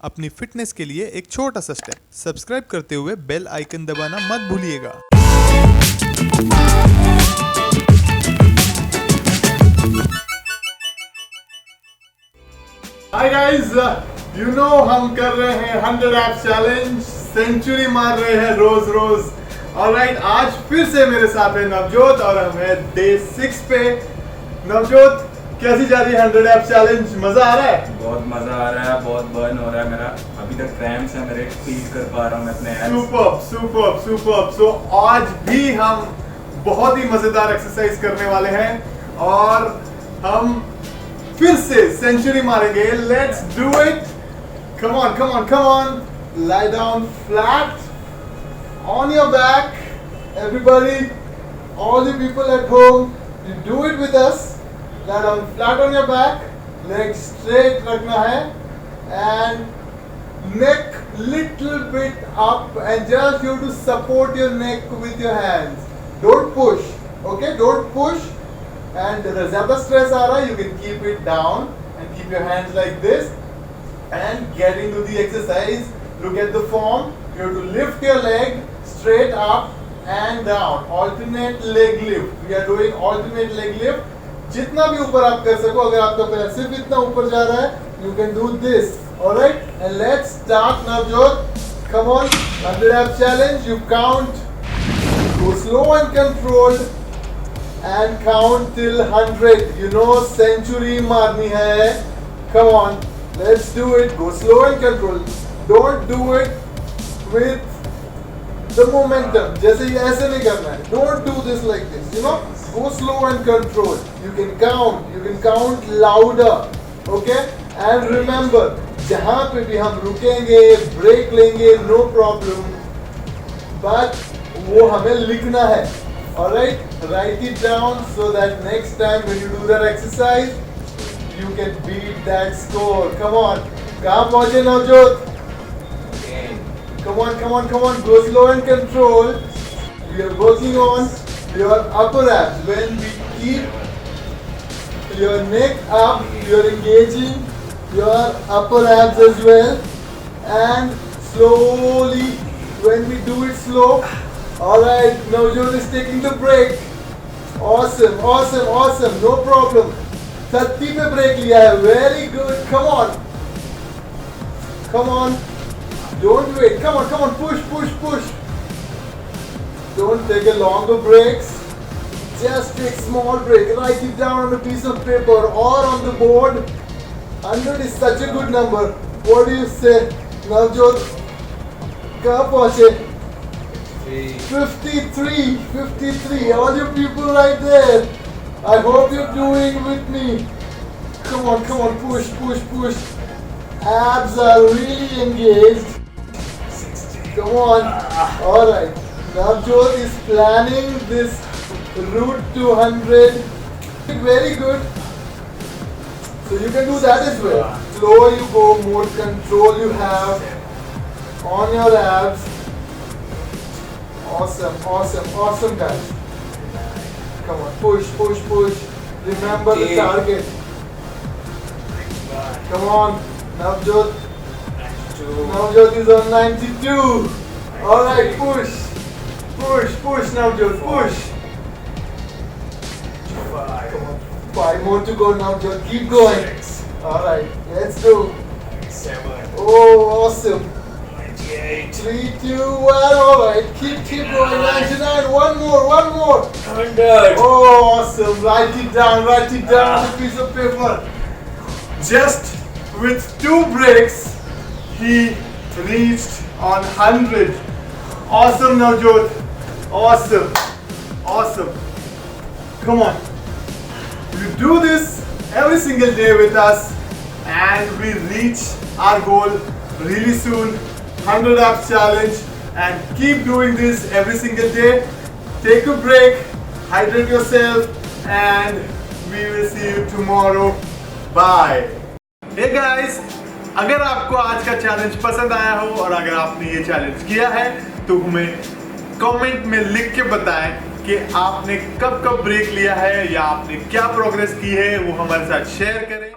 अपनी फिटनेस के लिए एक छोटा सा स्टेप, सब्सक्राइब करते हुए बेल आइकन दबाना मत भूलिएगा। हाय गाइस, यू नो हम कर रहे हैं 100 एप्स चैलेंज, सेंचुरी मार रहे हैं रोज रोज। ऑलराइट, आज फिर से मेरे साथ है नवजोत और हम है डे 6 पे। नवजोत, कैसी जा रही है 100 एप्स चैलेंज? मजा आ रहा है? बहुत मजा आ रहा है, बहुत बर्न हो रहा है मेरा। अभी तक क्रैम्प्स है मेरे, फील कर पा रहा हूँ मैं अपने एब्स। सुपर्ब। सो आज भी हम बहुत ही मजेदार एक्सरसाइज करने वाले हैं और हम फिर से सेंचुरी मारेंगे। Let's do it. Come on. Lie down flat on your back. Everybody, all the people at home, you do it with us. Lie down flat on your back, legs straight रखना है and neck little bit up, and just you to support your neck with your hands. Don't push, okay? Don't push. And अगर ज़्यादा stress आ रहा है, you can keep it down and keep your hands like this and get into the exercise. Look at the form. You have to lift your leg straight up and down. Alternate leg lift. We are doing alternate leg lift. जितना भी ऊपर आप कर सको, अगर आपका पैर सिर्फ इतना ऊपर जा रहा है, you can do this. Alright? And let's start now, Navjot. Come on. 100 abs challenge. You count. Go slow and controlled. And count till 100. You know, century मारनी है. Come on. Let's do it. Go slow and controlled. Don't do it with the momentum. जैसे ये ऐसे नहीं करना है. Don't do this like this. You know, go slow and controlled. You can count louder. Okay? And remember, जहाँ पे भी हम रुकेंगे, break लेंगे, no problem. But वो हमें लिखना है. Alright? Write it down so that next time when you do that exercise, you can beat that score. Come on. कहाँ पहुँचे Navjot? Come on. Go slow and control. We are working on your upper abs. When we keep your neck up, you are engaging your upper abs as well. And slowly, when we do it slow, alright, Navjot is taking the break. Awesome. No problem. 30 पे break लिया है. Very good. Come on. Don't wait. Come on. Push. Don't take a longer breaks. Just take small break. Write it down on a piece of paper or on the board. 100 is such a good number. What do you say, Navjot? कहाँ पहुँचे? 53. All you people right there. I hope you're doing with me. Come on. Push. Abs are really engaged. Come on. Alright. Navjot is planning this route to 100. Very good. So you can do that as well. Slower you go, more control you have on your abs. Awesome guys. Come on. Push. Remember the target. Come on. Navjot is on 92. Alright, push, Navjot, push. 5 more to go, Navjot. Keep going. Alright, let's do. 7. Oh, awesome. 98. 3, 2, 1. Alright, keep going. 99. One more. 100. Oh, awesome. Write it down on a piece of paper. Just with 2 breaks, he reached on 100. Awesome, Navjot. Awesome. Come on. You do this every single day with us and we reach our goal really soon. 100 abs challenge, and keep doing this every single day. Take a break, hydrate yourself, and we will see you tomorrow. Bye. Hey guys, अगर आपको आज का challenge पसंद आया हो और अगर आपने ये चैलेंज किया है तो हमें कमेंट में लिख के बताएं कि आपने कब ब्रेक लिया है या आपने क्या प्रोग्रेस की है, वो हमारे साथ शेयर करें।